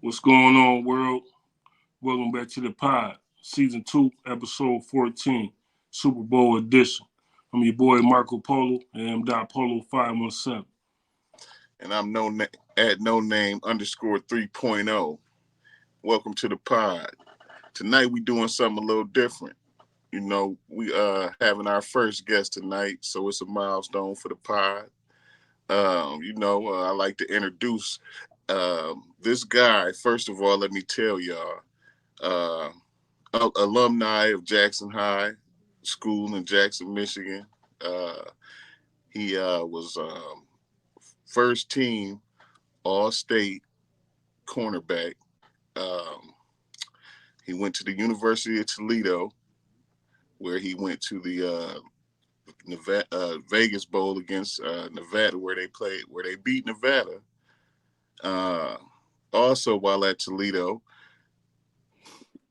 What's going on, world? Welcome back to the pod, season 2, episode 14, Super Bowl edition. I'm your boy Marco Polo, and I'm Polo 517. And I'm at no name underscore 3.0. Welcome to the pod. Tonight we doing something a little different. We having our first guest tonight, so it's a milestone for the pod. I like to introduce this guy. First of all, let me tell y'all, uh, alumni of Jackson High School in Jackson, Michigan. Uh, he was first team All State cornerback. Um, he went to the University of Toledo, where he went to the Vegas Bowl against Nevada, where they beat Nevada. Uh, Also, while at Toledo,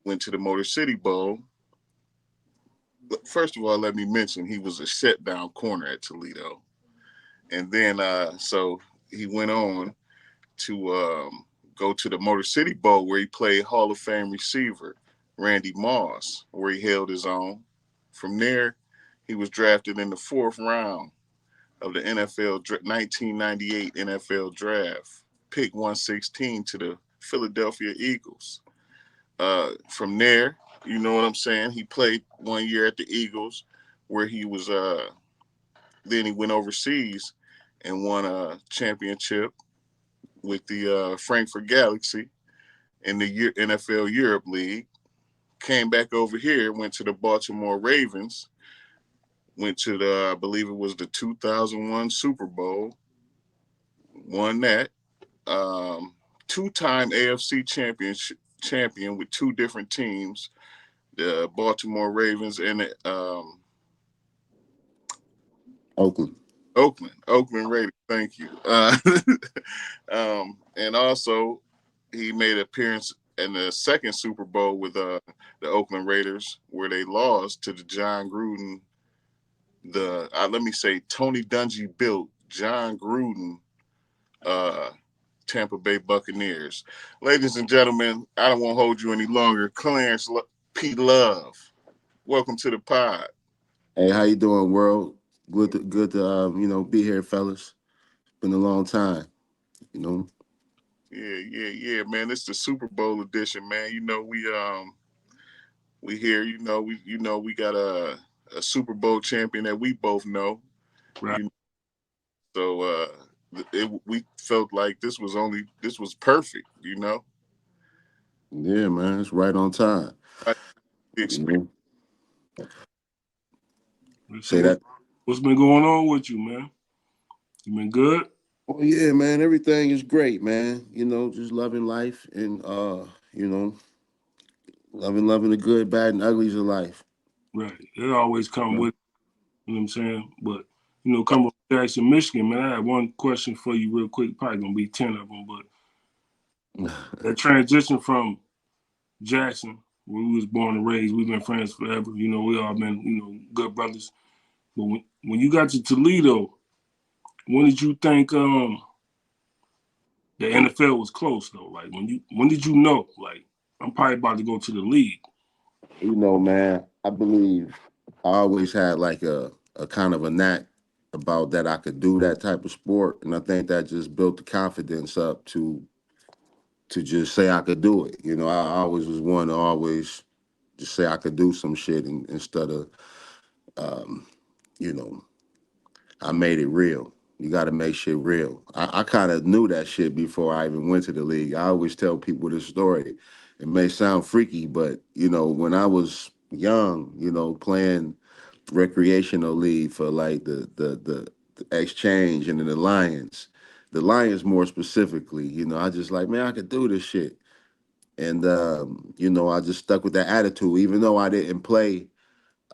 went to the Motor City Bowl. First of all, let me mention he was a shutdown corner at Toledo, and then so he went on to go to the Motor City Bowl, where he played Hall of Fame receiver Randy Moss, where he held his own. From there, he was drafted in the fourth round of the 1998 NFL Draft, pick 116 to the Philadelphia Eagles. From there, you know what I'm saying? He played 1 year at the Eagles, where he was. Then he went overseas and won a championship with the Frankfurt Galaxy in the NFL Europe League. Came back over here, went to the Baltimore Ravens, went to I believe it was the 2001 Super Bowl, won that. Two-time AFC champion with two different teams, the Baltimore Ravens and the Oakland. Oakland Raiders. Thank you. And also, he made an appearance in the second Super Bowl with the Oakland Raiders, where they lost to the John Gruden, let me say Tony Dungy built John Gruden Tampa Bay Buccaneers. Ladies and gentlemen, I don't want to hold you any longer. Clarence P. Love, welcome to the pod. Hey, how you doing, world? Good to be here, fellas. Been a long time, you know. Yeah, man. It's the Super Bowl edition, man. We here. We got a Super Bowl champion that we both know. Right. So we felt like this was perfect. Yeah, man, it's right on time. You Say that. What's been going on with you, man? You been good? Oh yeah, man. Everything is great, man. Just loving life and loving the good, bad, and uglies of life. Right. It always come with, you know what I'm saying? But, coming from Jackson, Michigan, man, I have one question for you real quick. Probably going to be 10 of them, but that transition from Jackson, where we was born and raised, we've been friends forever. We all been, good brothers. But when you got to Toledo, when did you think the NFL was close though? Like when did you know? Like I'm probably about to go to the league. Man, I believe I always had like a kind of a knack about that I could do that type of sport, and I think that just built the confidence up to just say I could do it. I always was one to always just say I could do some shit instead of, um, you know, I made it real. You got to make shit real. I kind of knew that shit before I even went to the league. I always tell people this story. It may sound freaky, but, when I was young, playing recreational league for like the exchange and then the Lions more specifically, I just like, man, I could do this shit. And, I just stuck with that attitude, even though I didn't play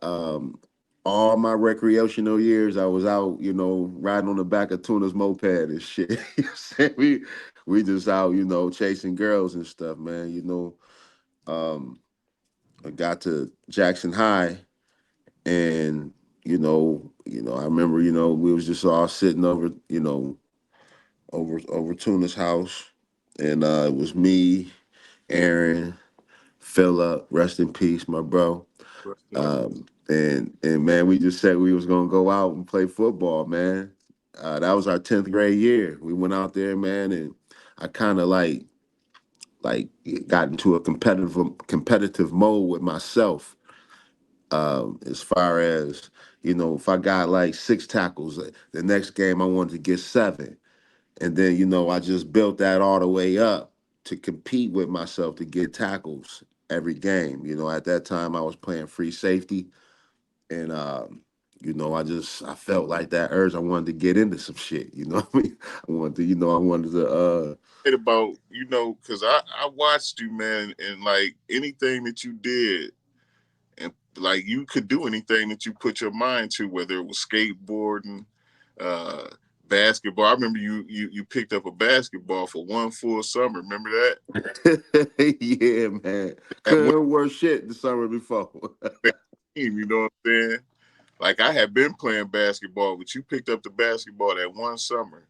um, all my recreational years. I was out, riding on the back of Tuna's moped and shit. You know what I'm saying? We just out, chasing girls and stuff, man. Um, I got to Jackson High and, I remember, we was just all sitting over, over Tuna's house and it was me, Aaron, Philip, rest in peace, my bro. And man, we just said we was gonna go out and play football, man. That was our 10th grade year. We went out there, man, and I kind of like got into a competitive mode with myself. As far as if I got like 6 tackles, the next game I wanted to get 7, and then I just built that all the way up to compete with myself to get tackles every game. At that time I was playing free safety, and I felt like that urge. I wanted to get into some shit. You know what I mean? I wanted to. About because I watched you, man, and like anything that you did, and like you could do anything that you put your mind to, whether it was skateboarding, uh, basketball. I remember you picked up a basketball for one full summer. Remember that? Yeah, man. At one Couldn't work shit the summer before. team, you know what I'm saying? Like I had been playing basketball, but you picked up the basketball that one summer,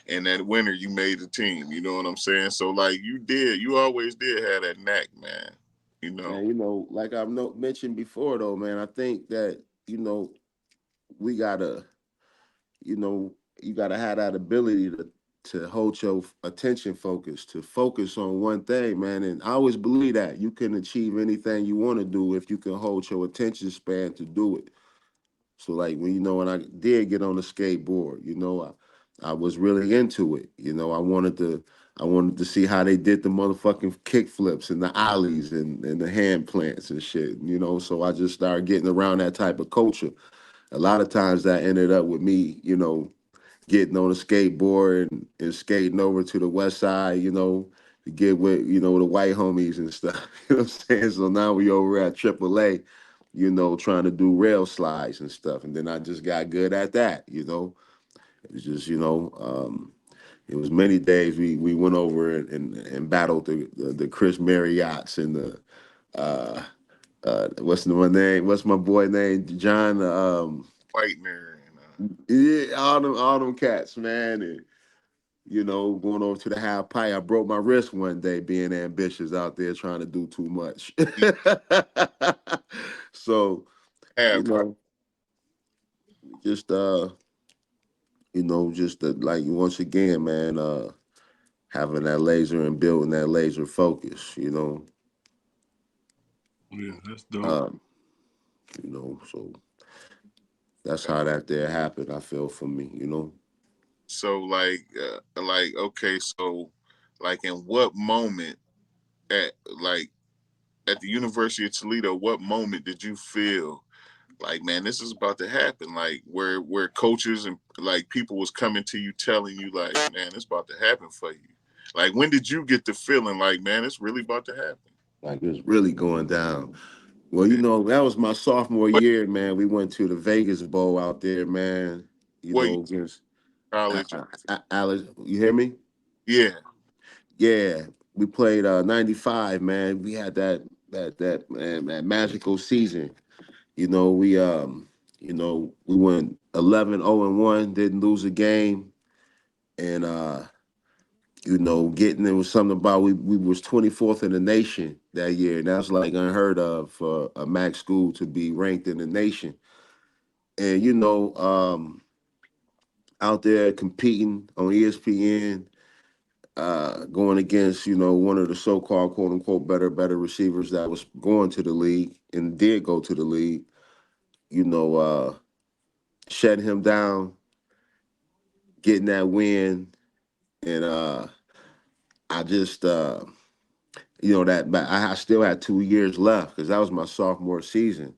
and that winter you made the team. You know what I'm saying? So like you always did have that knack, man. You know. Man, like I've mentioned before, though, man, I think that we gotta, you gotta have that ability to hold your attention focus, to focus on one thing, man. And I always believe that you can achieve anything you want to do if you can hold your attention span to do it. So like when I did get on the skateboard, I was really into it. I wanted to see how they did the motherfucking kick flips and the ollies and the hand plants and shit. So I just started getting around that type of culture. A lot of times that ended up with me, getting on a skateboard and skating over to the west side, to get with, the white homies and stuff. You know what I'm saying? So now we over at AAA, trying to do rail slides and stuff. And then I just got good at that. It was just, it was many days we went over and battled the Chris Marriotts and the what's my name? What's my boy name? John Whitener yeah, all them cats, man. And going over to the half pipe. I broke my wrist one day being ambitious out there trying to do too much. So, you half know, just like once again, man, having that laser and building that laser focus. Yeah, that's dope. Um, so that's how that there happened, I feel for me. So like okay, so like in what moment at like at the University of Toledo, what moment did you feel like, man, this is about to happen? Like where coaches and like people was coming to you telling you like, man, it's about to happen for you. Like when did you get the feeling like, man, it's really about to happen? Like it's really going down. Well, Yeah. that was my sophomore What year, man. We went to the Vegas Bowl out there, man. what Against college? Alex. You hear me? Yeah. Yeah, we played 95, man. We had that man, that magical season. We went 11-0-1, didn't lose a game, and getting there was something about we was 24th in the nation that year, and that's like unheard of for a MAC school to be ranked in the nation. And out there competing on ESPN, going against one of the so-called quote unquote better receivers that was going to the league and did go to the league. You know, shutting him down, getting that win, and I just that but I still had 2 years left because that was my sophomore season.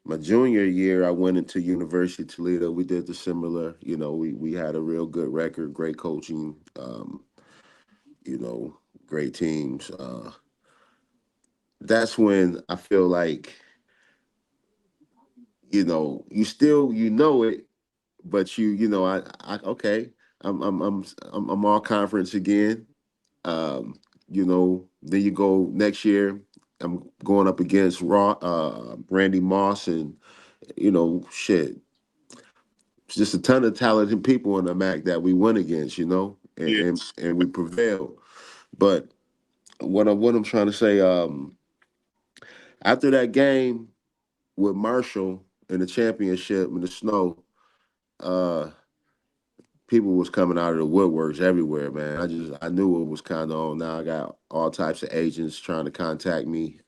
My junior year, I went into University of Toledo. We did the similar. We had a real good record, great coaching. You know, great teams. That's when I feel like you still it, but I okay, I'm all conference again. Then you go next year. I'm going up against Randy Moss, and shit, it's just a ton of talented people in the MAC that we went against, and Yeah. and we prevailed. But what I'm trying to say, after that game with Marshall in the championship in the snow, uh, people was coming out of the woodworks everywhere, man. I knew it was kind of on. Now I got all types of agents trying to contact me.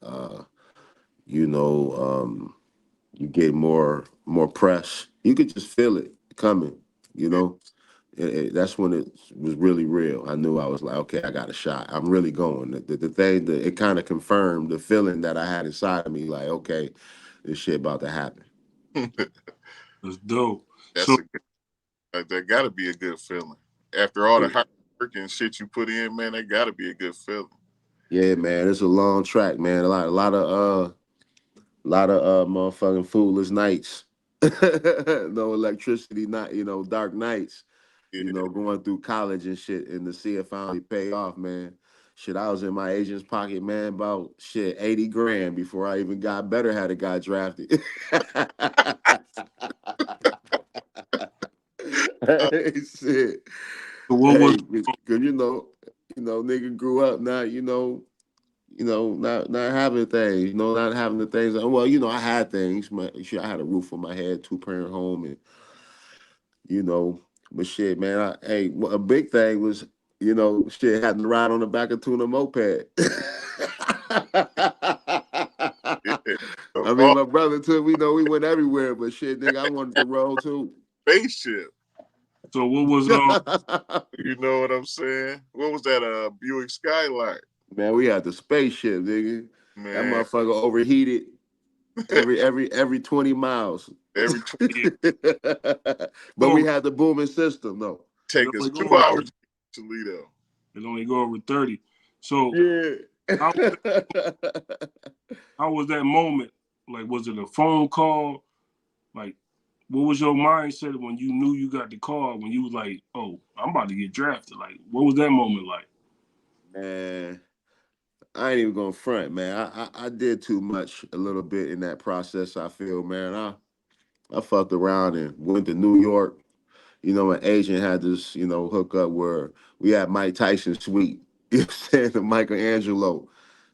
You know, you get more press. You could just feel it coming. You Yeah. know, that's when it was really real. I knew I was like, okay, I got a shot. I'm really going. The thing that it kind of confirmed the feeling that I had inside of me, like, okay, this shit about to happen. That's dope. That's So a good, that got to be a good feeling. After all the Yeah, hard work and shit you put in, man, that got to be a good feeling. yeah, man. It's a long track, man. A lot of motherfucking foolish nights. No electricity, not dark nights. Yeah. Going through college and shit, and to see it finally pay off, man. Shit, I was in my agent's pocket, man, about shit 80 grand before I even got better had a guy drafted. Uh, Hey, shit. what was Hey, cause nigga grew up not, not having things, not having the things. Well, I had things. Shit, I had a roof on my head, two-parent home, and you know, but shit, man. A big thing was, shit, having to ride on the back of Tuna moped. yeah. So, I mean, oh, my brother too. We went everywhere, but shit, nigga, I wanted to roll too. spaceship. what was You know what I'm saying? What was that? Buick Skylark. Man, we had the spaceship, nigga. That Man, motherfucker overheated every 20 miles. every yeah, But over we had the booming system though. it take us only go 2 hours to get to Toledo. it only go over 30. So Yeah. how how was that moment? Like, was it a phone call? Like, what was your mindset when you knew you got the call? When you was like, "Oh, I'm about to get drafted." Like, what was that moment like? Man, I ain't even gonna front, man. I did too much a little bit in that process, I feel, man. I fucked around and went to New York. My agent had this, hook up where we had Mike Tyson suite, you know what I'm saying, to Michelangelo.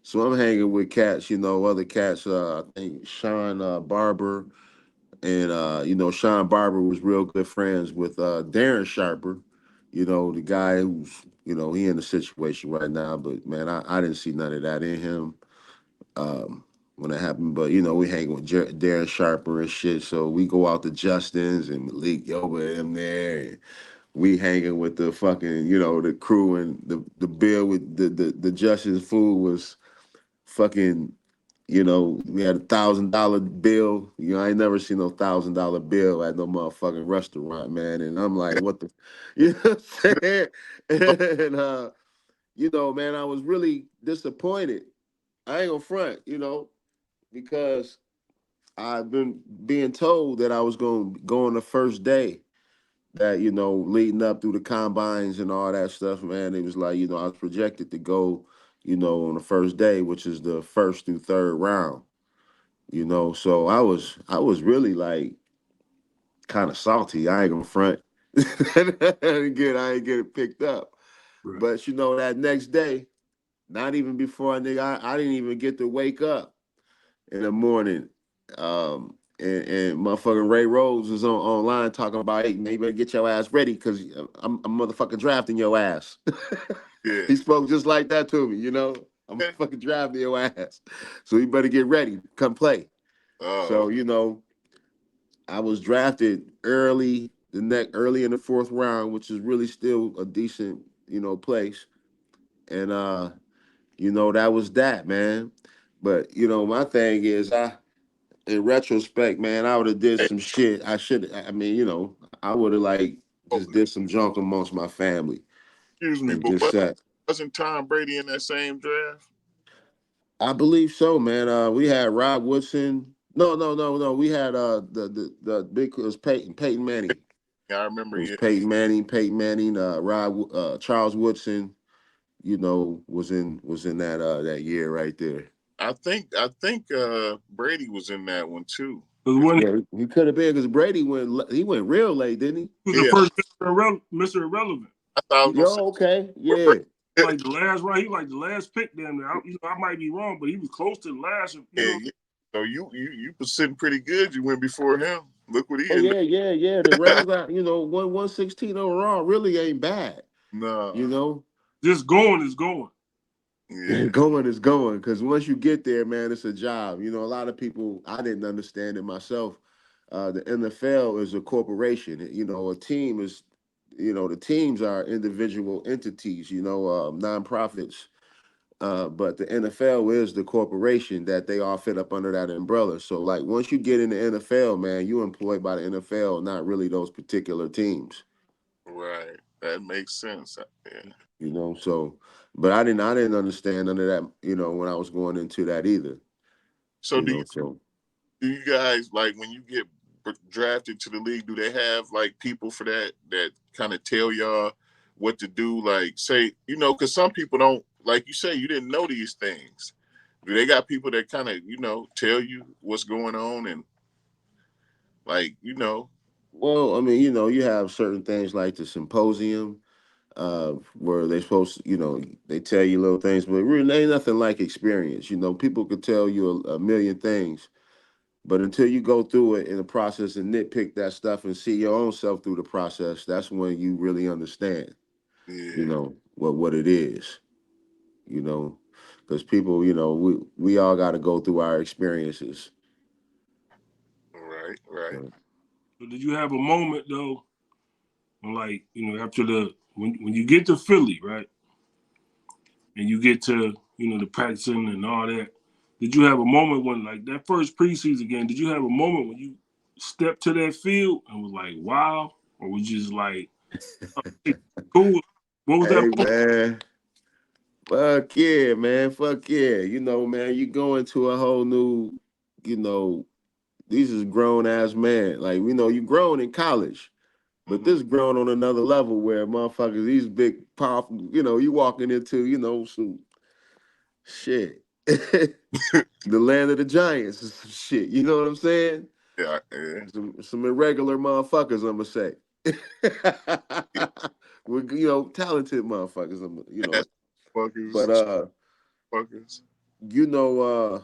So I'm hanging with cats, other cats, I think Sean Barber, and Sean Barber was real good friends with Darren Sharper, the guy who's, he in the situation right now, but man, I didn't see none of that in him when it happened. But we hang with Darren Sharper and shit, so we go out to Justin's and Malik Yoba and them there, and we hanging with the fucking, the crew, and the bill with the Justin's food was fucking, we had $1,000 bill. I ain't never seen no $1,000 bill at no motherfucking restaurant, man. And I'm like, what the, you know what I'm saying? And man, I was really disappointed. I ain't gonna front, because I've been being told that I was going to go on the first day. That leading up through the combines and all that stuff, man. It was like I was projected to go, on the first day, which is the first through third round. So I was really like kind of salty. I ain't gonna front. Again, I ain't get it picked up. Right. But that next day, not even before I didn't even get to wake up in the morning. And motherfucking Ray Rose was online talking about, hey, man, you better get your ass ready because I'm motherfucking drafting your ass. Yeah. He spoke just like that to me. I'm fucking drafting your ass. So you better get ready. Come play. Oh, So, I was drafted early in the fourth round, which is really still a decent, place. And that was that, man. But, my thing is in retrospect, man, I would have did hey, some shit. I mean, I would have like oh, just did some junk amongst my family excuse me, and but just said, wasn't Tom Brady in that same draft? I believe so, man. We had Rod Woodson. No, no, no, no. We had the big it was Peyton Manning. Yeah, I It remember. was Yeah, Peyton Manning, Charles Woodson, was in that year right there. I think Brady was in that one too. Because If when Yeah, he could have been because Brady went real late, didn't he? he was the yeah, first Mr. Irrelevant. I thought I was gonna say Yo, okay, where yeah. Brady like the last round. He was like the last pick. Damn, I might be wrong, but he was close to the last. Yeah. So you was sitting pretty good. You went before him. Look what he Oh ended yeah. The Rams got 116 overall really ain't bad. No. You know, Just going is going. Yeah. going is going because once you get there, man, it's a job. A lot of people I didn't understand it myself. The NFL is a corporation. A team is, the teams are individual entities. Nonprofits. But the NFL is the corporation that they all fit up under that umbrella. So, like, once you get in the NFL, man, you're employed by the NFL, not really those particular teams. Right. That makes sense. Yeah. So, but I didn't understand none of that, when I was going into that either. So So do you guys, like, when you get drafted to the league, do they have like people for that kind of tell y'all what to do? Like, say, because some people don't, like you say, you didn't know these things. Do they got people that kind of tell you what's going on and like well, I mean, you have certain things like the symposium, where they supposed to, they tell you little things, but really ain't nothing like experience. People could tell you a million things, but until you go through it in the process and nitpick that stuff and see your own self through the process, that's when you really understand, Yeah. what it is, because people, we all got to go through our experiences. Right. So did you have a moment though, like after when you get to Philly, right, and you get to the practicing and all that? Did you have a moment when, like, that first preseason game? Did you have a moment when you stepped to that field and was like, wow, or was you just like, oh, cool? What was that Hey moment? man, fuck yeah, man, fuck yeah. Man, you go into a whole new, you know, these is grown ass man. Like, you grown in college, but Mm-hmm. this grown on another level where motherfuckers, these big, powerful, you walking into, some shit. The land of the giants and some shit. You know what I'm saying? Yeah. Some irregular motherfuckers, I'm gonna say. Yeah. With talented motherfuckers, Ass But fuckers, fuckers. you know, uh,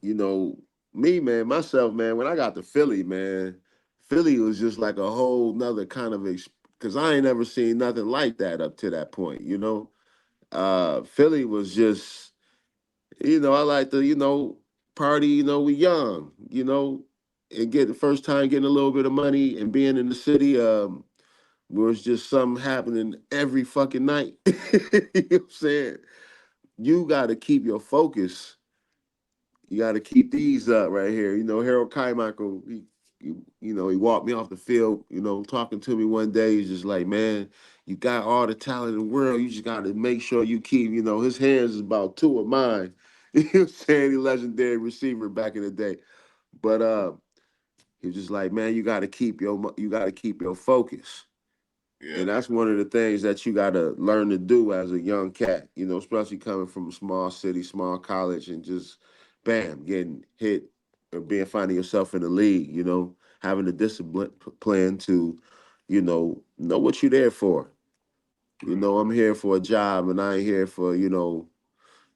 you know, me, man, myself, man, when I got to Philly, man, Philly was just like a whole nother kind of because I ain't never seen nothing like that up to that point. Philly was just, I like to, party, we young, and get the first time getting a little bit of money and being in the city, where it's just something happening every fucking night. You know what I'm saying? You got to keep your focus. You got to keep these up right here. Harold Carmichael, he walked me off the field, talking to me one day. He's just like, man, you got all the talent in the world. You just got to make sure you keep, his hands is about two of mine. You know what I'm saying? He legendary receiver back in the day. But he was just like, man, you got to keep your focus. Yeah. And that's one of the things that you got to learn to do as a young cat, especially coming from a small city, small college, and just, bam, getting hit or finding yourself in the league, having the discipline plan to, know what you're there for. I'm here for a job and I ain't here for,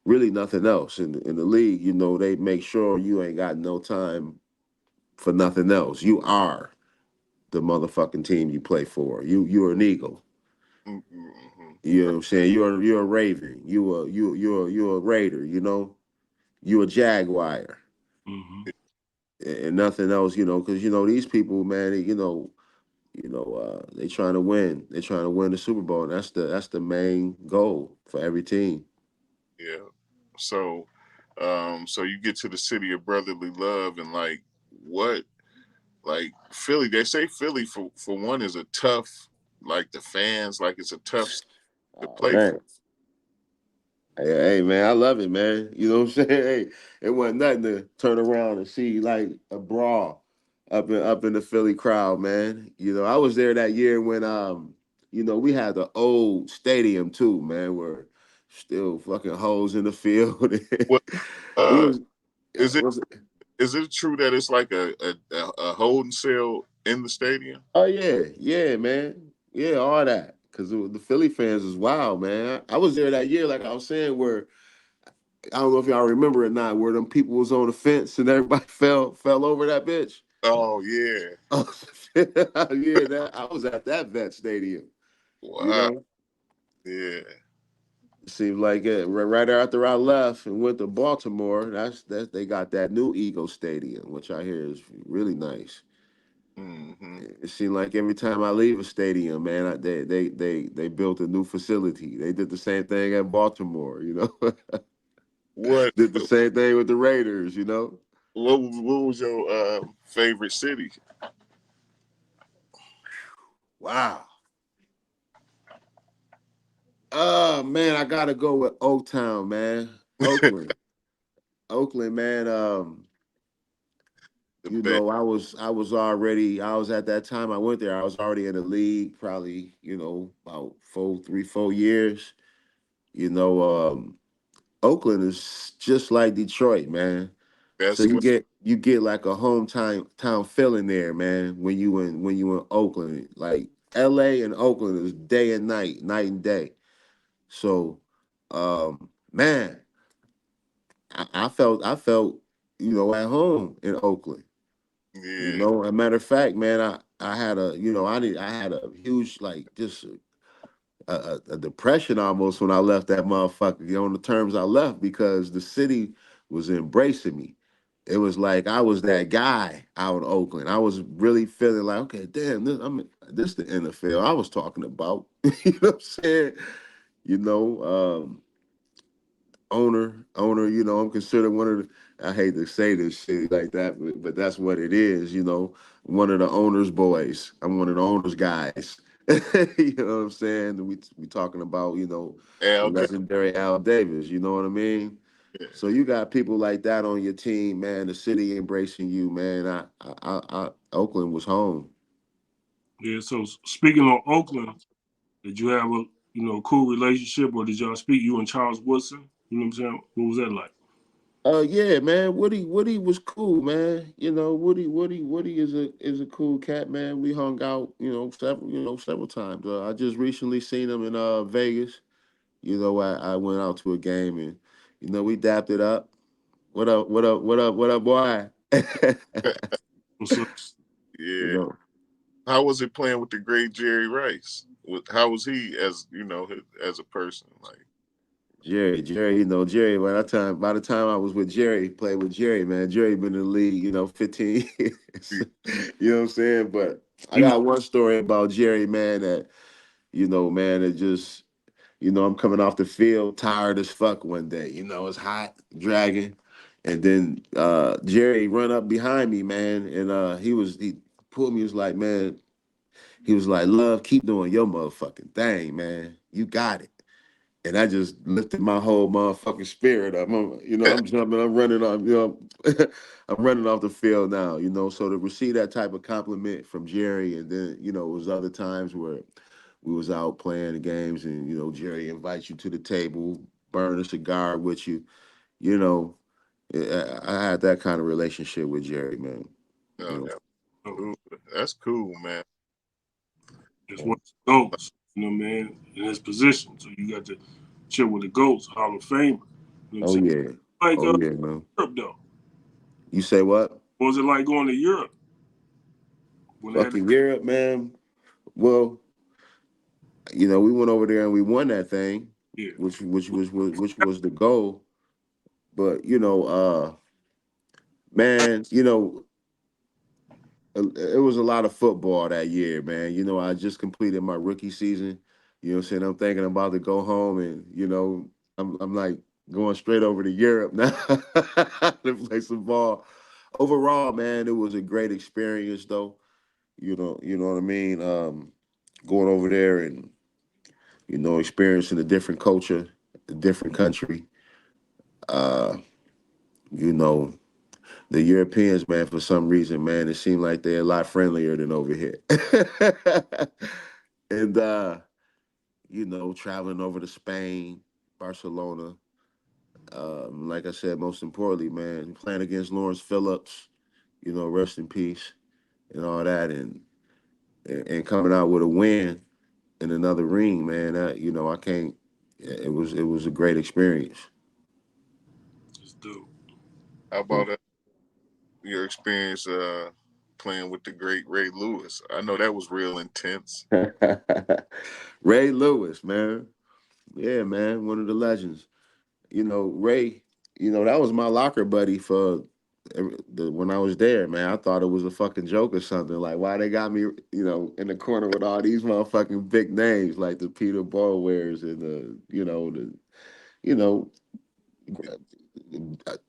really nothing else. In the league, they make sure you ain't got no time for nothing else. You are the motherfucking team you play for. You're an Eagle. Mm-hmm. You know what I'm saying? You're a Raven. You're a Raider. You a Jaguar, Mm-hmm. and nothing else. Because these people, man. They trying to win. They trying to win the Super Bowl, and that's the main goal for every team. Yeah. So, so you get to the city of brotherly love, and like what, like Philly. They say Philly for one is a tough, like the fans, like it's a tough to Oh play for. man. Hey, man, I love it, man. You know what I'm saying? Hey, it wasn't nothing to turn around and see like a brawl up in the Philly crowd, man. I was there that year when we had the old stadium too, man, where still fucking holes in the field. What We uh was is it? was Is it true that it's like a holding cell in the stadium? Oh yeah, yeah, man. Yeah, all that. because the Philly fans is wild, man. I was there that year, like I was saying, where I don't know if y'all remember or not, where them people was on the fence and everybody fell over that bitch. Oh yeah. Oh, yeah, that I was at that vet stadium. You Wow. know, Yeah. it seemed like it right after I left and went to Baltimore. That they got that new Eagle Stadium, which I hear is really nice. Hmm. It seemed like every time I leave a stadium, man, they built a new facility. They did the same thing at Baltimore, you know. What Did the same thing with the Raiders, you know. what was your favorite city? Wow. Man, I gotta go with Oaktown, man. Oakland. Oakland, man. The You best. know, I was at that time I went there, I was already in the league, probably, about 4 years. You know, Oakland is just like Detroit, man. So That's you get like a hometown town feeling there, man, when you in Oakland. Like LA and Oakland is day and night and day. So man, I felt, at home in Oakland. yeah. As a matter of fact, man, I had I had a huge, like, just a depression almost when I left that motherfucker, on the terms I left, because the city was embracing me. It was like I was that guy out in Oakland. I was really feeling like, okay, damn, this the NFL I was talking about. You know what I'm saying? You know, owner, I'm considered one of the, I hate to say this shit like that, but that's what it is, one of the owner's boys. I'm one of the owner's guys. You know what I'm saying? We talking about, the Al. legendary Al Davis, you know what I mean? Yeah. So you got people like that on your team, man, the city embracing you, man. Oakland was home. Yeah. So speaking on Oakland, did you have a cool relationship, or did y'all speak? You and Charles Woodson. You know what I'm saying? What was that like? Yeah, man. Woody was cool, man. Woody is a cool cat, man. We hung out, several times. I just recently seen him in Vegas. I went out to a game, and we dapped it up. What up? What up? What up? What up, boy? What's up? you Yeah. know, How was it playing with the great Jerry Rice? How was he as as a person? Like, Jerry. Jerry. By the time I was with Jerry, played with Jerry, man. Jerry been in the league, 15 years. You know what I'm saying? But I He was got one story about Jerry, man, that man, it just, I'm coming off the field tired as fuck one day. It's hot, dragging. And then Jerry run up behind me, man, and he pulled me, he was like, man, he was like, Love, keep doing your motherfucking thing, man. You got it. And I just lifted my whole motherfucking spirit up. I'm jumping, I'm running off, I'm running off the field now, So to receive that type of compliment from Jerry, and then, it was other times where we was out playing the games, and Jerry invites you to the table, burn a cigar with you. You know, I had that kind of relationship with Jerry, man. oh, You know, that's cool. That's cool, man. just one of the goats. Man, in his position. So you got to chill with the goats, Hall of Famer. You know what I'm oh saying? yeah, Like oh yeah, man. Europe though. You say what? What was it like going to Europe when they had? Fucking Europe, man. Well, we went over there and we won that thing, Yeah. which was the goal. But man, it was a lot of football that year, man. I just completed my rookie season. You know what I'm saying? I'm thinking about to go home, and I'm like going straight over to Europe now to play some ball. Overall, man, it was a great experience though. You know what I mean? Going over there and experiencing a different culture, a different country. Uh, you know, the Europeans, man, for some reason, man, it seemed like they're a lot friendlier than over here. And traveling over to Spain, Barcelona. Like I said, most importantly, man, playing against Lawrence Phillips, rest in peace and all that, and coming out with a win. in another ring, man. I can't. It was a great experience. It's dope. How about your experience playing with the great Ray Lewis? I know that was real intense. Ray Lewis, man. Yeah, man, one of the legends. Ray. That was my locker buddy for when I was there, man. I thought it was a fucking joke or something. Like, why they got me, in the corner with all these motherfucking big names like the Peter Boywares and you know,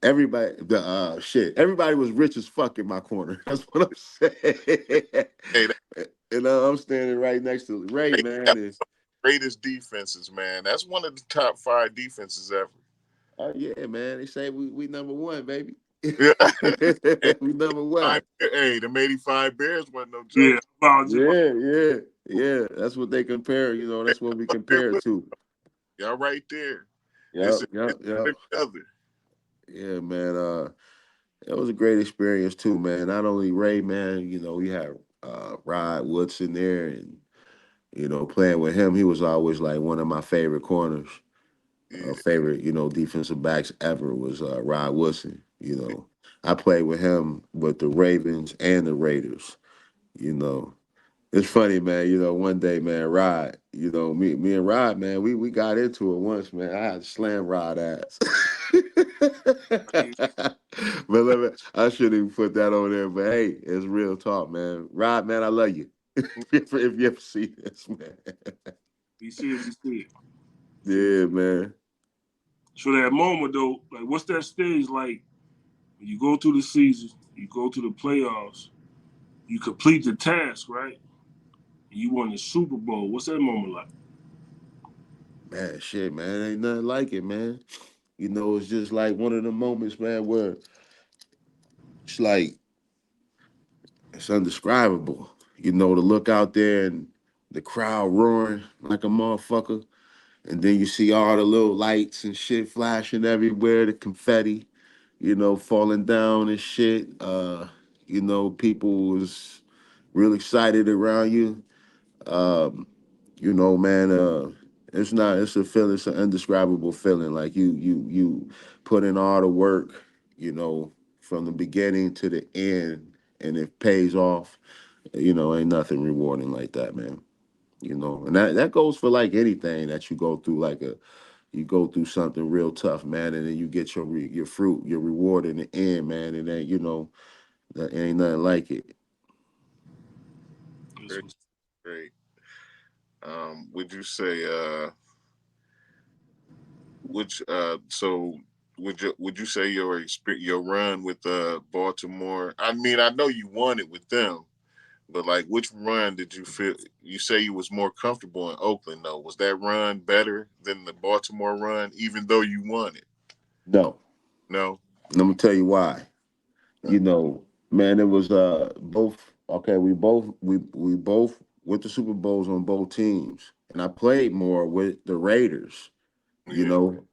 everybody, everybody was rich as fuck in my corner. That's what I'm saying. Hey, that And I'm standing right next to Ray, great, man. that's And, greatest defenses, man. That's one of the top 5 defenses ever. oh yeah, man. They say we number one, baby. Yeah. Hey, We number one. them 85 Bears wasn't no Yeah, joke. about just about, Yeah, yeah, yeah. That's what they compare. That's what we Up there compare it with to. y'all right there. Yep, It's yep, yep. together. Yeah, man. It was a great experience too, man. Not only Ray, man. We had Rod Woodson there, and playing with him, he was always like one of my favorite corners. Yeah. Favorite, defensive backs ever was Rod Woodson. I played with him with the Ravens and the Raiders. You know, It's funny, man. One day, man, Rod, me and Rod, man, we got into it once, man. I had to slam Rod ass. yeah, But I shouldn't even put that on there. But hey, it's real talk, man. Rod, man, I love you. If you ever see this, man. we see it, we see it. See it. Yeah, man. So that moment though, like, what's that stage like? When you go through the season, you go to the playoffs, you complete the task, right? And you won the Super Bowl. What's that moment like? Man, shit, man. Ain't nothing like it, man. It's just like one of the moments, man, where it's like it's undescribable. To look out there and the crowd roaring like a motherfucker, and then you see all the little lights and shit flashing everywhere, the confetti, falling down and shit. People was real excited around you. Um, man, it's a feeling, it's an indescribable feeling. Like you put in all the work, from the beginning to the end, and it pays off. Ain't nothing rewarding like that, man. And that goes for like anything that you go through, you go through something real tough, man, and then you get your fruit, your reward in the end, man. And then that ain't nothing like it. That's Great, what's great. Would you say which so would you say your run with Baltimore? I mean, I know you won it with them, but like, which run did you feel? You say you was more comfortable in Oakland, though. Was that run better than the Baltimore run, even though you won it? No, No. let me tell you why. Uh, Man, it was both. Okay, we both went to Super Bowls on both teams, and I played more with the Raiders. You yeah. know,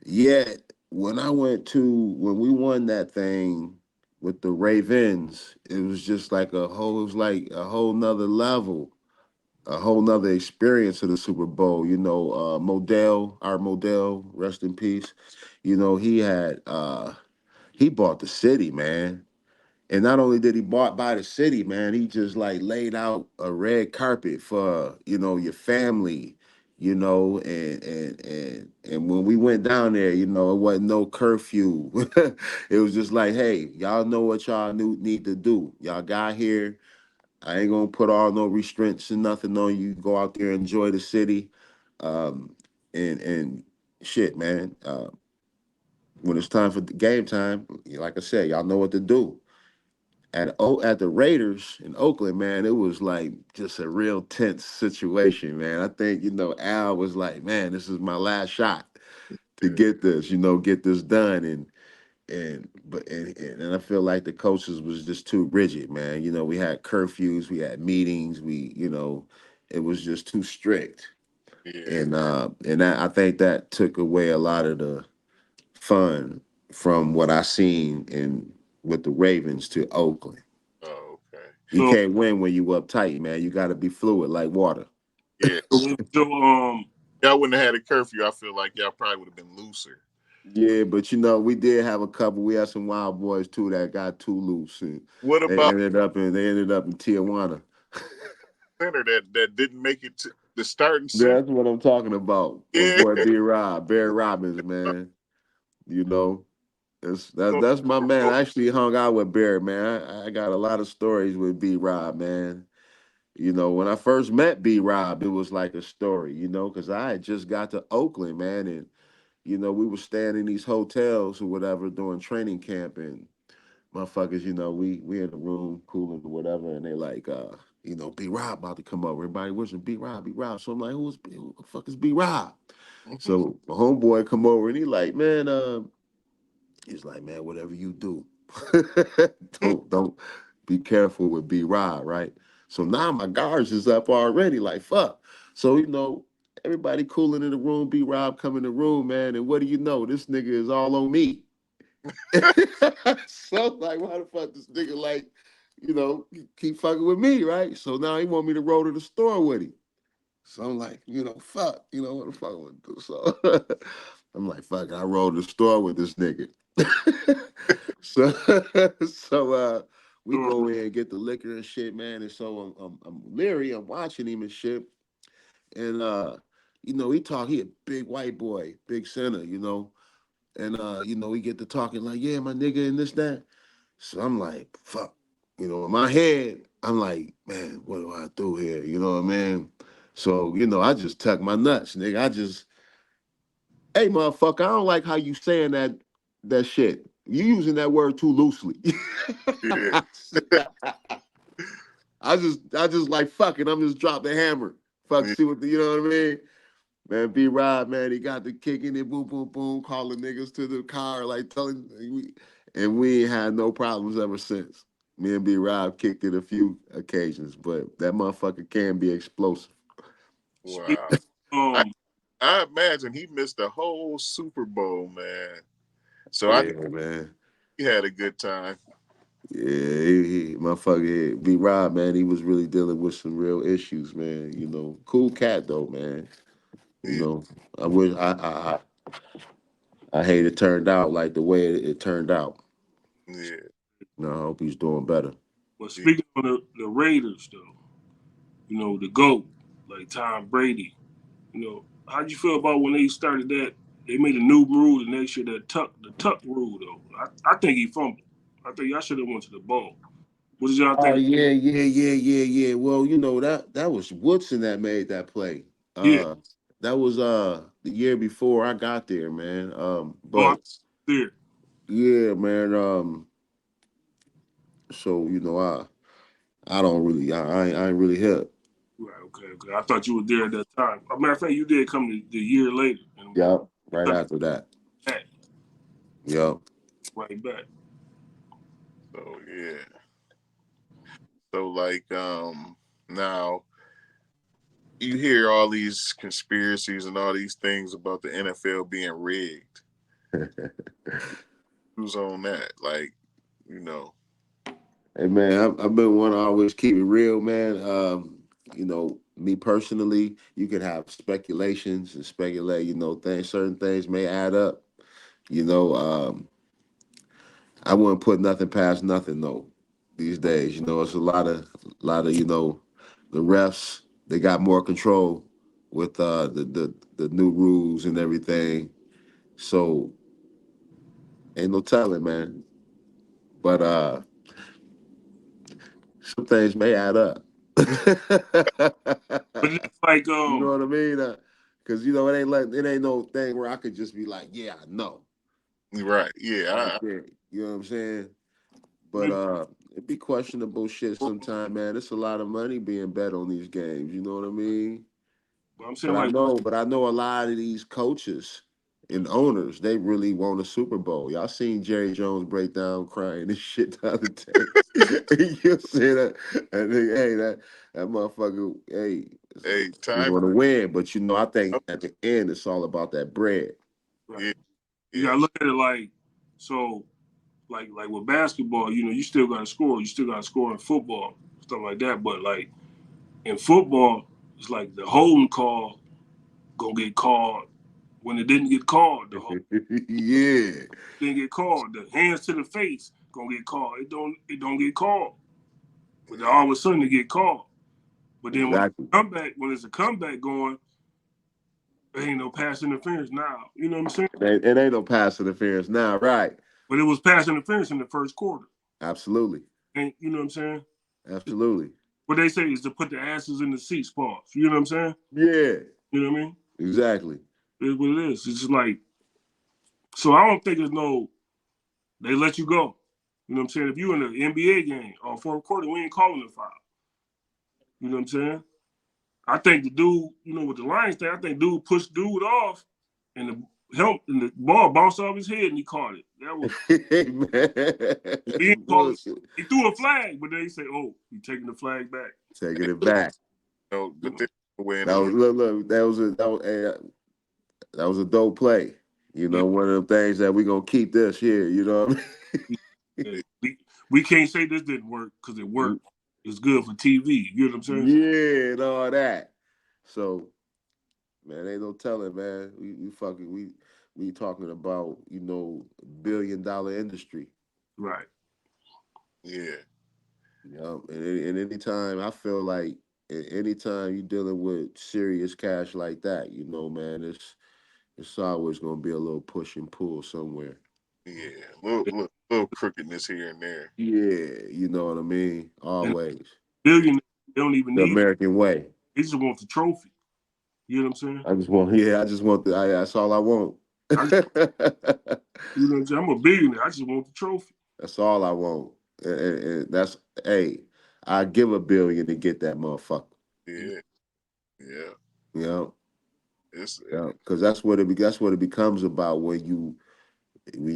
yeah. When we won that thing with the Ravens, it was just like it was like a whole nother level, a whole nother experience of the Super Bowl. Our Modell, rest in peace. He had he bought the city, man. And not only did he buy the city, man, he just like laid out a red carpet for, your family, and when we went down there, it wasn't no curfew. It was just like, hey, y'all know what y'all need to do. Y'all got here. I ain't gonna put all no restraints and nothing on you. Go out there, enjoy the city. Um, and shit, man. When it's time for the game time, like I said, y'all know what to do. At the Raiders in Oakland, man, it was like just a real tense situation, man. I think Al was like, man, this is my last shot to Yeah. get this, get this done, and I feel like the coaches was just too rigid, man. We had curfews, we had meetings, it was just too strict, Yeah. and I think that took away a lot of the fun from what I seen in with the Ravens to Oakland. Oh, okay. You So, can't win when you uptight, man. You got to be fluid like water. Yeah. so Y'all wouldn't have had a curfew. I feel like y'all probably would have been looser. Yeah, but we did have a couple. We had some wild boys too that got too loose, and What about they ended up in Tijuana. center that didn't make it to the starting center? That's what I'm talking about. My Yeah. boy B Rob, Barry Robbins, man. You know, that's my man. I actually hung out with Barry, man. I got a lot of stories with B Rob, man. When I first met B Rob, it was like a story, because I had just got to Oakland, man, and we were staying in these hotels or whatever during training camp, and motherfuckers, we in the room cooling or whatever, and they like, B Rob about to come over. Everybody wishing B Rob, B Rob. So I'm like, who the fuck is B Rob? So my homeboy come over and he like, man, he's like, man, whatever you do, don't be careful with B Rob, right? So now my guards is up already, like fuck. So everybody cooling in the room. B Rob come in the room, man, and what do you know? This nigga is all on me. So like, why the fuck this nigga like, keep fucking with me, right? So now he want me to roll to the store with him. So I'm like, fuck, what the fuck I'm gonna do? So I'm like, fuck, I rolled to the store with this nigga. so so we go in and get the liquor and shit, man. And so I'm leery, I'm watching him and shit. And he a big white boy, big center, and we get to talking like, yeah, my nigga, and this, that. So I'm like, fuck. In my head, I'm like, man, what do I do here? You know what I mean? So, I just tuck my nuts, nigga. Hey, motherfucker, I don't like how you saying that shit. You using that word too loosely. Yeah. I just like, fuck it. I'm just drop the hammer. Fuck, Yeah. see what you know what I mean? Man, B Rob, man, he got the kicking it, boom, boom, boom, calling niggas to the car, like and we ain't had no problems ever since. Me and B Rob kicked it a few occasions, but that motherfucker can be explosive. Wow. I, I imagine he missed the whole Super Bowl, man. So I Yeah, think man. he had a good time. Yeah, motherfucker, B Rob, man, he was really dealing with some real issues, man. Cool cat though, man. Yeah. I wish I hate it turned out like the way it turned out. Yeah. I hope he's doing better. but speaking of the Raiders, though, the GOAT, like Tom Brady, how'd you feel about when they started that? They made a new rule the next year, the tuck rule, though. I think he fumbled. I think y'all should have went to the ball. What did y'all Oh think? yeah. Well, that was Woodson that made that play. Yeah, That was the year before I got there, man. I But there. yeah, man. So I don't really I ain't really hip. Right, okay. I thought you were there at that time. As a matter of fact, you did come the year later and Yep. Right after that. back, Yep. right back. So yeah. So like now you hear all these conspiracies and all these things about the NFL being rigged. Who's on that? Like, you know. Hey man, I've been one to always keep it real, man. Me personally, you could have speculations and speculate. Certain things may add up. You know, I wouldn't put nothing past nothing though. These days, it's a lot of the refs. They got more control with the new rules and everything. So ain't no telling, man. But some things may add up. But it's like You know what I mean? Because it ain't no thing where I could just be like, yeah, I know, Right. right Yeah. there. You know what I'm saying? But maybe, it be questionable shit sometimes, man. It's a lot of money being bet on these games. You know what I mean? but I'm But saying I like know, but I know a lot of these coaches and owners, they really want a Super Bowl. Y'all seen Jerry Jones break down crying and shit the other day. You see that? And hey, that motherfucker, hey, Hey, we time. want to win, but I think at the end it's all about that bread. right. Yeah. You Yeah. gotta look at it like so like with basketball, you still gotta score. You still gotta score in football. stuff like that. But like in football, it's like the holding call gonna get called when it didn't get called. The whole Yeah, didn't get called. The hands to the face gonna get called. It don't get called. But then all of a sudden it get called. But then exactly. when it's a comeback going, there ain't no pass interference now. You know what I'm saying? It ain't no pass interference now, right? But it was pass interference in the first quarter. Absolutely, And you know what I'm saying? absolutely. What they say is to put the asses in the seats, pause. You know what I'm saying? Yeah, You know what I mean? exactly. It's what it is. It's just like, so I don't think there's no, they let you go. You know what I'm saying? If you in an NBA game or fourth quarter, we ain't calling a foul. You know what I'm saying? I think the dude, with the Lions thing, I think dude pushed dude off and the ball bounced off his head and he caught it. That was, Hey, man. he didn't call it. Bullshit. He threw a flag, but then he said, "Oh, he taking the flag back." Taking it back. No, but this way in That the was look. That was a dope play. Yeah, One of the things that we gonna keep this here. You know what I yeah. We can't say this didn't work because it mean? worked. It's good for TV. You know what I'm saying? Yeah, and all that. So, man, ain't no telling, man. We talking about $1 billion industry. Right. yeah, And anytime I feel like anytime you're dealing with serious cash like that, man, it's always gonna be a little push and pull somewhere. yeah, little crookedness here and there. Yeah, you know what I mean? And Always. billionaires, they don't even The need. American way. They just want the trophy. You know what I'm saying? I just want that's all I want. I, you know what I'm saying? I'm a billionaire. I just want the trophy. That's all I want. And that's, hey, I give $1 billion to get that motherfucker. Yeah, yeah. You know, It's because that's what it becomes about when you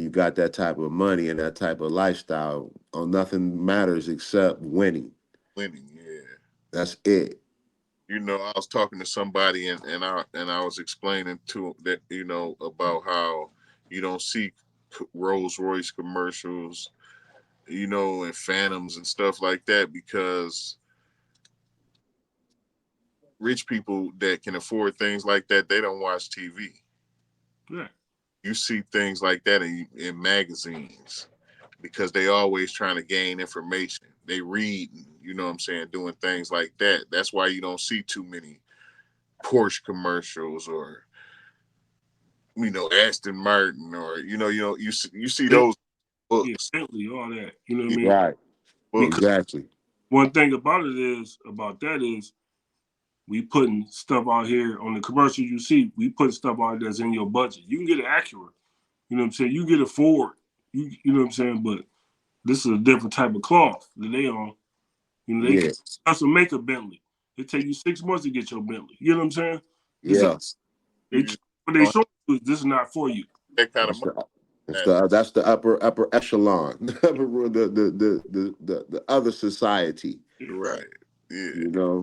got that type of money and that type of lifestyle. Nothing matters except winning. winning. Yeah. That's it. I was talking to somebody and I was explaining to that about how you don't see Rolls Royce commercials, and Phantoms and stuff like that because rich people that can afford things like that, they don't watch TV. Yeah. You see things like that in magazines because they always trying to gain information. They read, what I'm saying, doing things like that. That's why you don't see too many Porsche commercials or Aston Martin or you see They, those yeah, books. Bentley, all that. You know what I Yeah, mean? Right. Because books. Exactly. one thing about that is we putting stuff out here on the commercial you see. We put stuff out that's in your budget. You can get an Acura. You know what I'm saying? You get a Ford. You know what I'm saying? But this is a different type of cloth that they on. They Yeah. also make a Bentley. It take you 6 months to get your Bentley. You know what I'm saying? This is Yeah. they You just what they don't have show you is this is not for you. that kind of That's money. that's the upper echelon, the other society. Right. Yeah.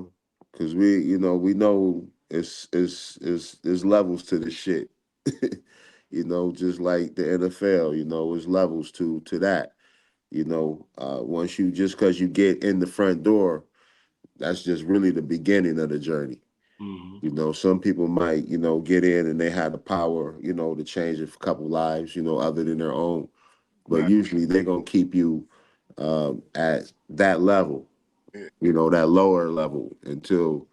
Because we know it's levels to the shit. Just like the NFL, there's levels to that. Once just because you get in the front door, that's just really the beginning of the journey. Mm-hmm. Some people might, get in and they have the power, to change a couple lives, other than their own. But Right. usually they're gonna keep you at that level, Yeah. that lower level until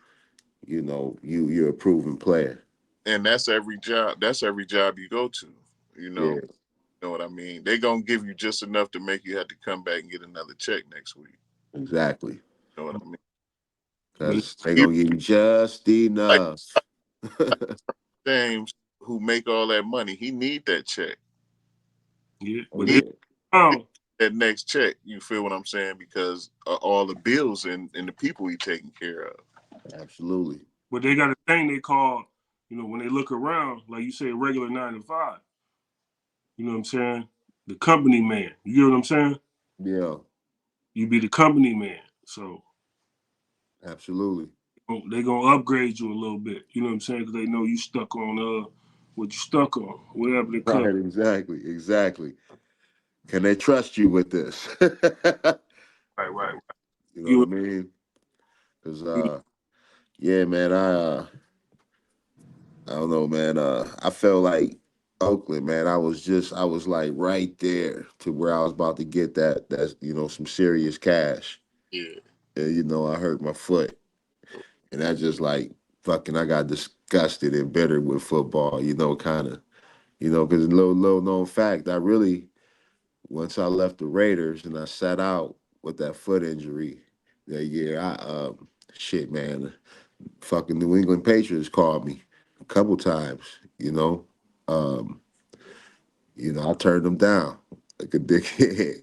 you're a proven player. And that's every job. That's every job you go to. You know, Yeah, you know what I mean? They gonna give you just enough to make you have to come back and get another check next week. exactly. You know what I mean? But Because they're Even gonna give you just like enough. James, who make all that money, he need that check. yeah, Oh but yeah, That next check. You feel what I'm saying? Because all the bills and the people he taking care of. absolutely. they got a thing they call, when they look around, like you say, regular 9 to 5. You know what I'm saying? The company man. You get what I'm saying? Yeah, You be the company man. So absolutely. they gonna upgrade you a little bit. You know what I'm saying? Because they know you stuck on what you stuck on, whatever they Right, cut. exactly. Can they trust you with this? Right. You know You what I mean? Cause yeah, man, I don't know, man. I felt like Oakland, man. I was like right there to where I was about to get that's some serious cash. Yeah. And I hurt my foot. And that just like fucking I got disgusted and bitter with football, kind of. Because little known fact, I really once I left the Raiders and I sat out with that foot injury that year, shit, man, fucking New England Patriots called me a couple times, you know. Um, I turned them down like a dickhead,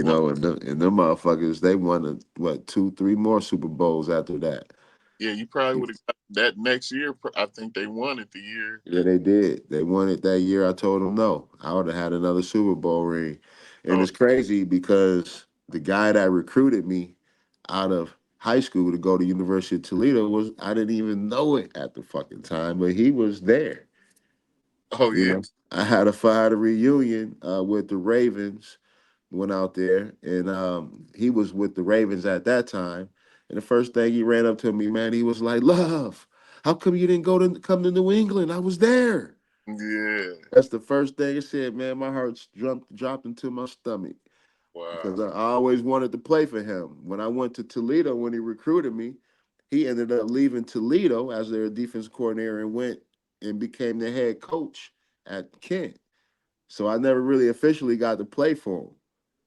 Well, and them motherfuckers, they won what, 2, 3 more Super Bowls after that. yeah, you probably would have got that next year. I think they won it the year. Yeah, they did. They won it that year. I told them no. I would have had another Super Bowl ring. And Oh, it's crazy because the guy that recruited me out of high school to go to University of Toledo I didn't even know it at the fucking time, but he was there. oh yeah. I had a reunion with the Ravens. Went out there, and he was with the Ravens at that time. And the first thing he ran up to me, man, he was like, "Love, how come you didn't come to New England? I was there." Yeah. That's the first thing he said, man. My heart dropped into my stomach Wow. because I always wanted to play for him. When I went to Toledo, when he recruited me, he ended up leaving Toledo as their defense coordinator and went and became the head coach at Kent. So I never really officially got to play for him.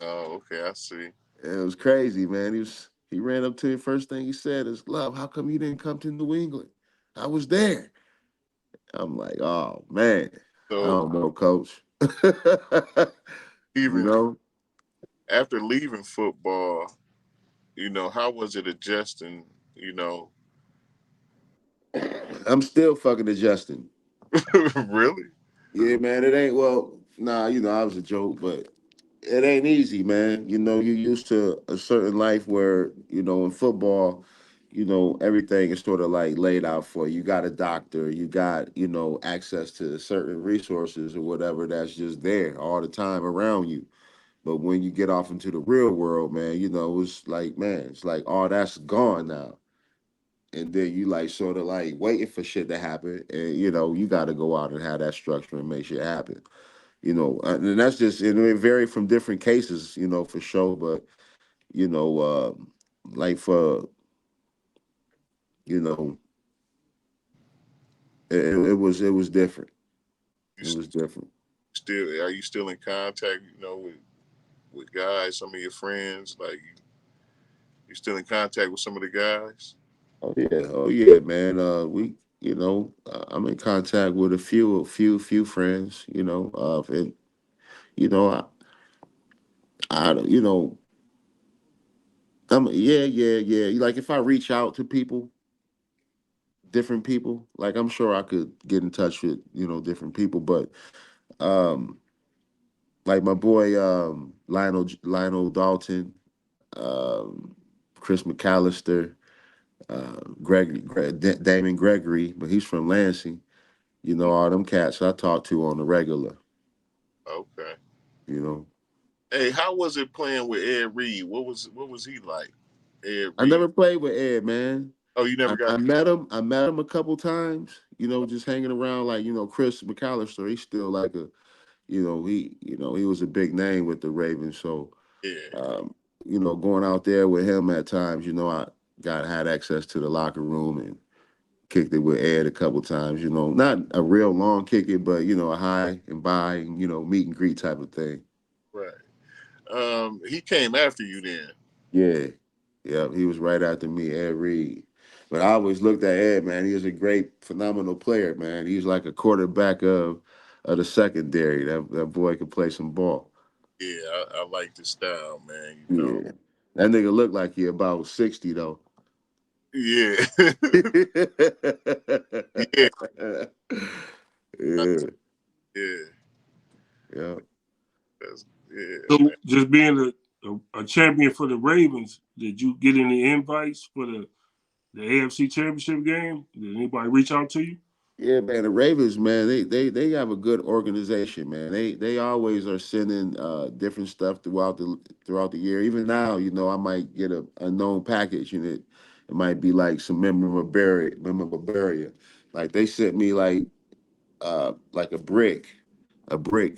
Oh, okay. I see. And it was crazy, man. He ran up to me. First thing he said is, "Love, how come you didn't come to New England? I was there." I'm like, "Oh man, I So don't know, coach." you even know, after leaving football, how was it adjusting? I'm still fucking adjusting. Really? Yeah, man. It ain't nah. I was a joke, but it ain't easy, man. You used to a certain life where in football, everything is sort of like laid out for you. You got a doctor, you got access to certain resources or whatever that's just there all the time around you. But when you get off into the real world, man, it's like, man, it's like all that's gone now. And then you like sort of like waiting for shit to happen, and you got to go out and have that structure and make shit happen. And that's just it vary from different cases, for sure. But you know, uh, like for you know, it was different. You It was different. still are you still in contact? With guys, some of your friends, like you still in contact with some of the guys? Oh yeah, man. I'm in contact with a few friends. And you know, I don't, yeah. Like if I reach out to people, different people, like I'm sure I could get in touch with different people, but um, like my boy Lionel Dalton, um, Chris McAllister, Damon Gregory, but he's from Lansing. All them cats I talk to on the regular. Okay. You know, Hey, how was it playing with Ed Reed? What was he like? Ed I Reed. never played with Ed, man. Oh, you never got. I met him. I met him a couple times. Just hanging around. Like Chris McAllister. He's still like he was a big name with the Ravens. So Yeah. um, going out there with him at times. I had access to the locker room and kicked it with Ed a couple times. Not a real long kick it, but a high and by, meet and greet type of thing. Right. He came after you then. Yeah. Yeah, he was right after me, Ed Reed. But I always looked at Ed, man. He was a great, phenomenal player, man. He's like a quarterback of the secondary. That boy could play some ball. Yeah, I like the style, man. Yeah. That nigga looked like he about 60 though. Yeah. yeah. yeah. Yeah. Yeah. That's yeah, so man. just being a champion for the Ravens, did you get any invites for the AFC Championship game? Did anybody reach out to you? Yeah, man, the Ravens, man, they have a good organization, man. They always are sending different stuff throughout the year. Even now, I might get a unknown package, and it might be like some memorabilia. Like they sent me like a brick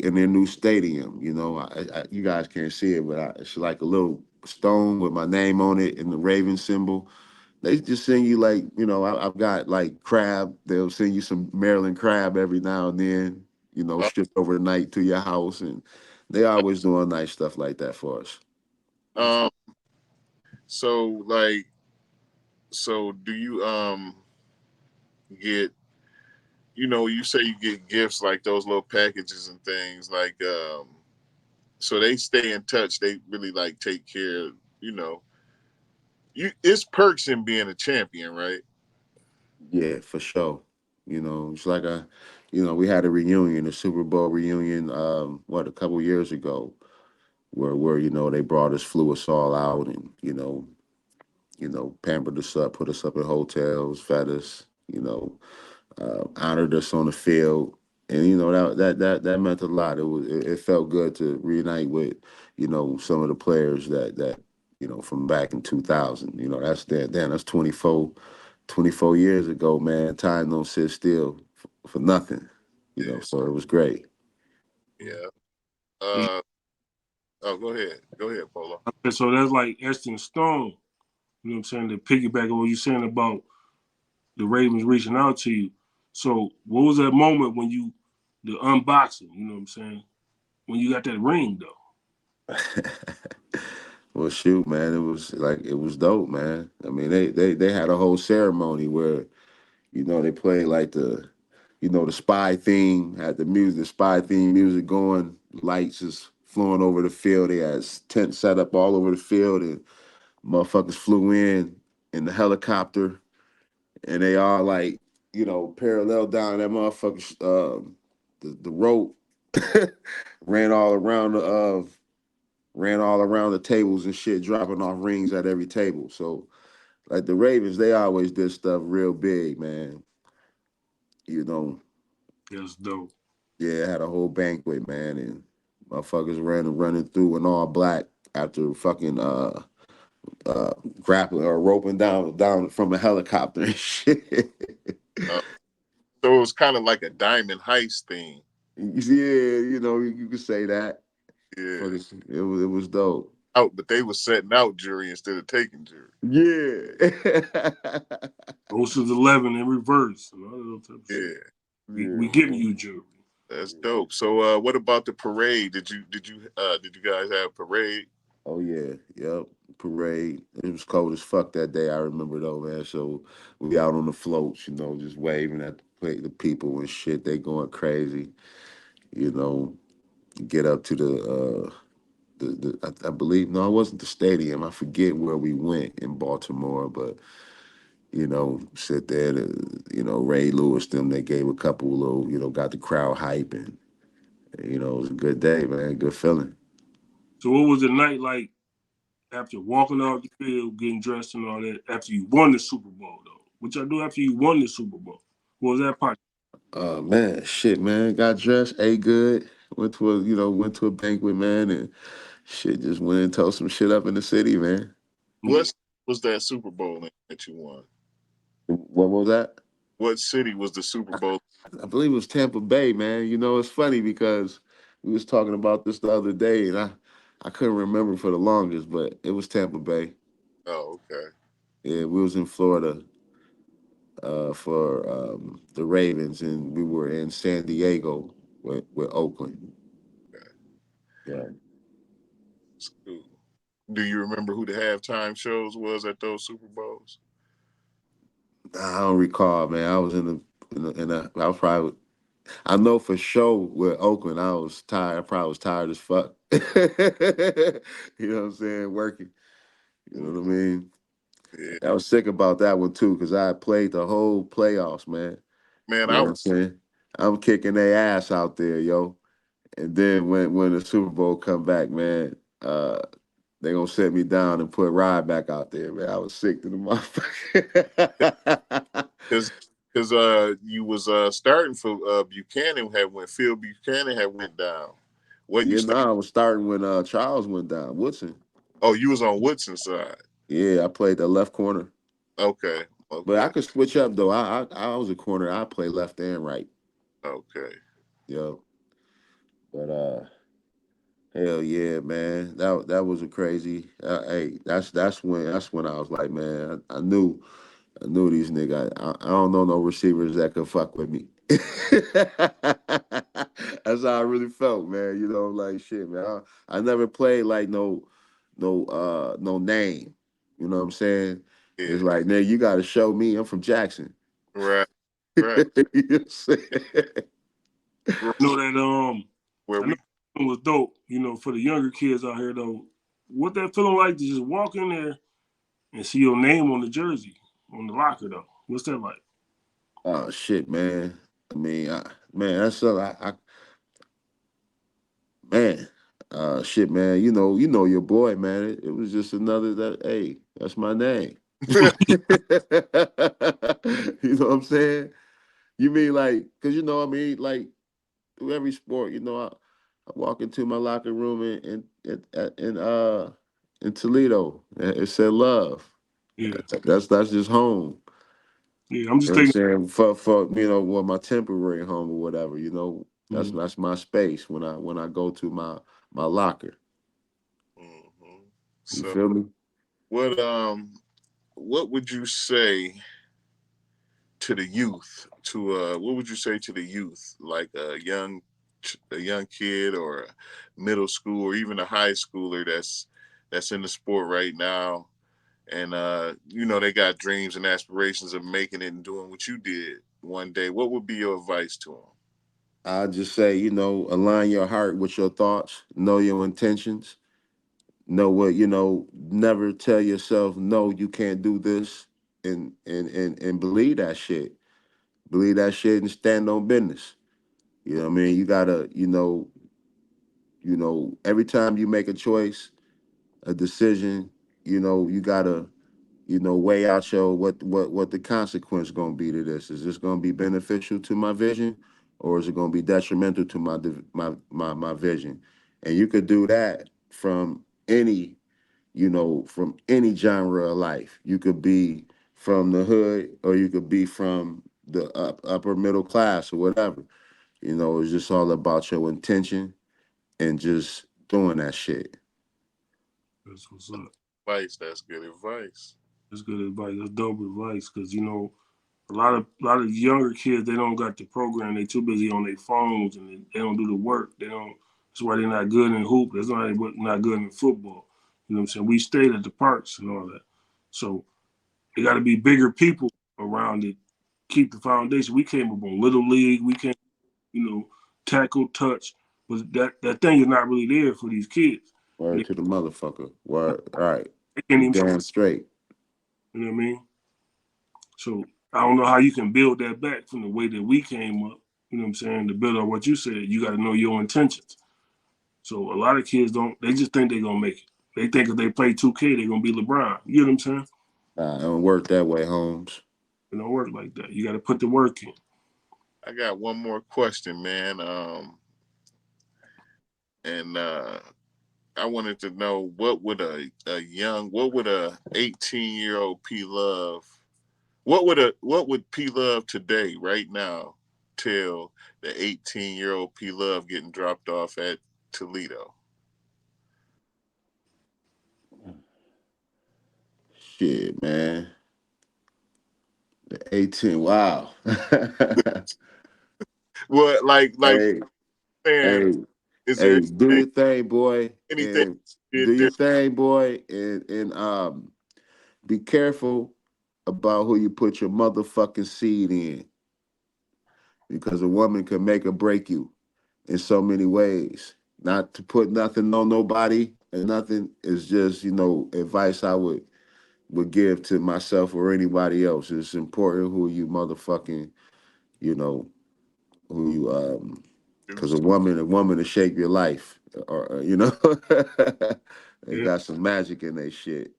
in their new stadium. You guys can't see it, but it's like a little stone with my name on it and the Raven symbol. They just send you like, I've got like crab. They'll send you some Maryland crab every now and then, Uh, shipped overnight to your house, and they always doing nice stuff like that for us. um, so like, so do you get, you say you get gifts like those little packages and things like, so they stay in touch. They really like take care of, it's perks in being a champion, right? Yeah, for sure. It's like we had a reunion, a Super Bowl reunion, a couple years ago, where they brought us, flew us all out, and pampered us up, put us up in hotels, fed us, honored us on the field, and that meant a lot. It felt good to reunite with some of the players that from back in 2000. That's 24 years ago, man. Time don't sit still for nothing. Yeah, So it was great. yeah. Okay, Oh, go ahead, Polo. so that's like etched in stone. You know what I'm saying? To piggyback on what you're saying about the Ravens reaching out to you. So what was that moment when the unboxing, you know what I'm saying? When you got that ring though. Well, shoot, man, it was dope, man. I mean, they had a whole ceremony where they played like the spy theme, had the spy theme music going, lights just flowing over the field. They had tents set up all over the field, and motherfuckers flew in the helicopter, and they all like, parallel down that motherfucker's the rope, ran all around the tables and shit, dropping off rings at every table. So like the Ravens, they always did stuff real big, man. You know, That's dope. yeah, had a whole banquet, man, and motherfuckers running through in all black after fucking uh grappling or roping down from a helicopter and shit. Uh, so it was kind of like a diamond heist thing. Yeah, you could say that. Yeah, It was dope. out, but they were setting out jury instead of taking jury. Yeah. Ocean's 11 in reverse and all that type of shit. Yeah, We Yeah, giving man. you jewelry. that's dope. So, what about the parade? Did you guys have a parade? Oh yeah, yep. Parade. It was cold as fuck that day. I remember though, man. So we out on the floats, just waving at the people and shit. They going crazy. You know, get up to I believe no, it wasn't the stadium. I forget where we went in Baltimore, but sit there. Ray Lewis them. They gave a couple little, got the crowd hype, and it was a good day, man. Good feeling. So what was the night like after walking off the field, getting dressed and all that, after you won the Super Bowl though? What y'all do after you won the Super Bowl? What was that part? Man, shit, man. Got dressed, ate good, went to a banquet, man, and shit, just went and told some shit up in the city, man. Yeah. What was that Super Bowl that you won? What was that? What city was the Super Bowl? I believe it was Tampa Bay, man. It's funny because we was talking about this the other day, and I couldn't remember for the longest, but it was Tampa Bay. Oh, okay. Yeah, we was in Florida for the Ravens, and we were in San Diego with Oakland. Okay. Yeah. That's cool. Do you remember who the halftime shows was at those Super Bowls? I don't recall, man. I was I was probably, I know for sure with Oakland, I was tired. I probably was tired as fuck. You know what I'm saying? Working. You know what I mean? Yeah, I was sick about that one too, because I played the whole playoffs, man. man. You know what I'm saying? I'm kicking their ass out there, yo. And then when the Super Bowl come back, man, they gonna set me down and put Rod back out there, man. I was sick to the motherfucker. Because Because you was starting for Buchanan had went Phil Buchanan had went down. What you Yeah, start? no, I was starting when Charles went down. Woodson. Oh, you was on Woodson side. Yeah, I played the left corner. Okay, But I okay, could switch up though. I was a corner. I play left and right. okay. Yo. But hell yeah, man. That was a crazy. Hey, that's when I was like, man, I knew these niggas. I don't know no receivers that could fuck with me. That's how I really felt, man. You know, like shit, man. I never played like no name. You know what I'm saying? Yeah, It's like, man, you got to show me. I'm from Jackson. right, You right. know what I'm saying? Right. I know that Where I know we it was dope. For the younger kids out here though, what that feeling like to just walk in there and see your name on the jersey on the locker though? What's that like? Oh shit, man. I mean, man, that's something man. Shit, man. You know your boy, man. It was just another that. Hey, that's my name. You know what I'm saying? You mean like, cause I mean, like through every sport, I walk into my locker room in Toledo. And it said love. Yeah, That's just home. yeah. I'm You just know what I'm thinking. saying? For well, my temporary home or whatever, that's Mm, that's my space when I go to my locker. Mhm. You So feel me? what what would you say to the youth? To what would you say to the youth, like a young kid or a middle school or even a high schooler that's in the sport right now, and they got dreams and aspirations of making it and doing what you did one day. What would be your advice to them? I just say, align your heart with your thoughts, know your intentions, know what, never tell yourself, no, you can't do this, and believe that shit. Believe that shit and stand on business. You know what I mean? You gotta, every time you make a choice, a decision, you gotta, weigh out your what the consequence gonna be to this. Is this gonna be beneficial to my vision, or is it gonna be detrimental to my vision? And you could do that from any genre of life. You could be from the hood, or you could be from the upper middle class or whatever. It's just all about your intention and just doing that shit. that's what's up. Advice. That's good advice. That's good advice. That's dope advice because a lot of younger kids they don't got the program. They too busy on their phones and they don't do the work. They don't. That's why they're not good in hoop. That's why they're not good in football. You know what I'm saying? We stayed at the parks and all that. So it got to be bigger people around it. Keep the foundation. We came up on little league. We came, tackle, touch, but that thing is not really there for these kids. Word They, to the motherfucker. Word. All right. they can't You even. damn straight. You know what I mean? So I don't know how you can build that back from the way that we came up. You know what I'm saying? To build on what you said, you got to know your intentions. So a lot of kids don't. They just think they're gonna make it. They think if they play 2K, they're gonna be LeBron. You know what I'm saying? It don't work that way, Holmes. It don't work like that. You got to put the work in. I got one more question, man. And I wanted to know what would a 18-year-old P Love, what would P Love today, right now, tell the 18-year-old P Love getting dropped off at Toledo? Shit, man. The 18. Wow. Well, like hey, saying, hey, is there hey, do your thing, boy. anything And you do did your different? thing, boy. And be careful about who you put your motherfucking seed in. Because a woman can make or break you in so many ways. Not to put nothing on nobody and nothing is just, advice I would give to myself or anybody else. It's important who you motherfucking, you know, who you Do because a woman to shape your life. Or they Yeah. got some magic in their shit.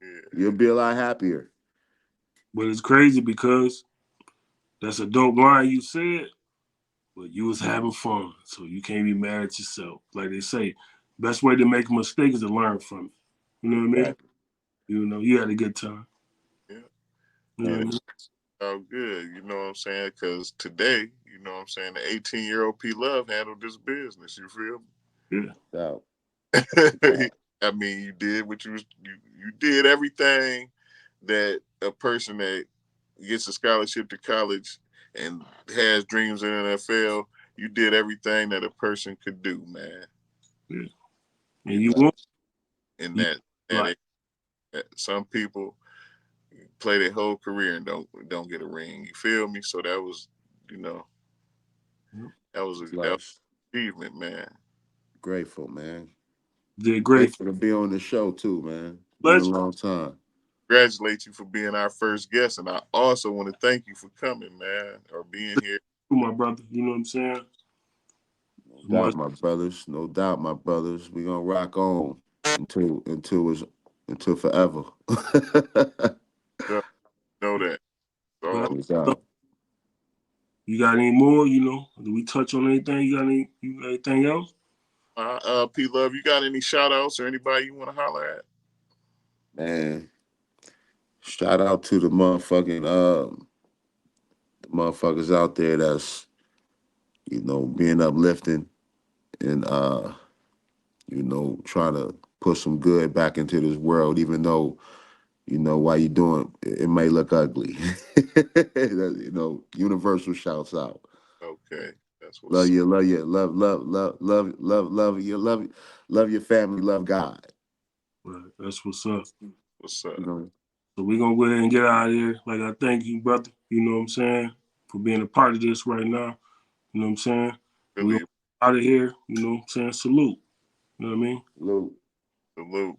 yeah, You'll be a lot happier. But it's crazy because That's a dope line you said, but you was having fun, so you can't be mad at yourself. Like they say, best way to make a mistake is to learn from it. You know what I mean? Right. You know, you had a good time. Yeah. You know And what I it's mean? all good, you know what I'm saying? Because today, you know what I'm saying, the 18-year-old P Love handled this business. You feel Yeah. Doubt. me? I mean, you did what you did everything that a person that gets a scholarship to college and has dreams in the NFL, you did everything that a person could do, man. Yeah. And You you know, want in you that like some people play their whole career and don't get a ring. You feel me? So that was, you know, that was It's that was life. an achievement, man. Grateful, man. did great. Grateful to be on the show too, man. Been a Legend. long time. Congratulate you for being our first guest, and I also want to thank you for coming, man, or being here. My brother. You know what I'm saying? No Much doubt, my brothers. No doubt, my brothers. We gonna rock on until forever. Yeah, know that. but So No doubt. you got any more? You know, do we touch on anything? You got anything else? P Love, you got any shout outs or anybody you want to holler at? Man, shout out to the motherfuckers out there that's, being uplifting and trying to put some good back into this world, even though, while you doing it may look ugly. Universal shouts out. Okay, that's Love what's you, love you, love your family, love God. Right, that's what's up. what's up. You know, So we're gonna go ahead and get out of here. Like I thank you, brother. You know what I'm saying? For being a part of this right now. You know what I'm saying? We're Really out of here, you know what I'm saying? Salute. You know what I mean? Lou. salute.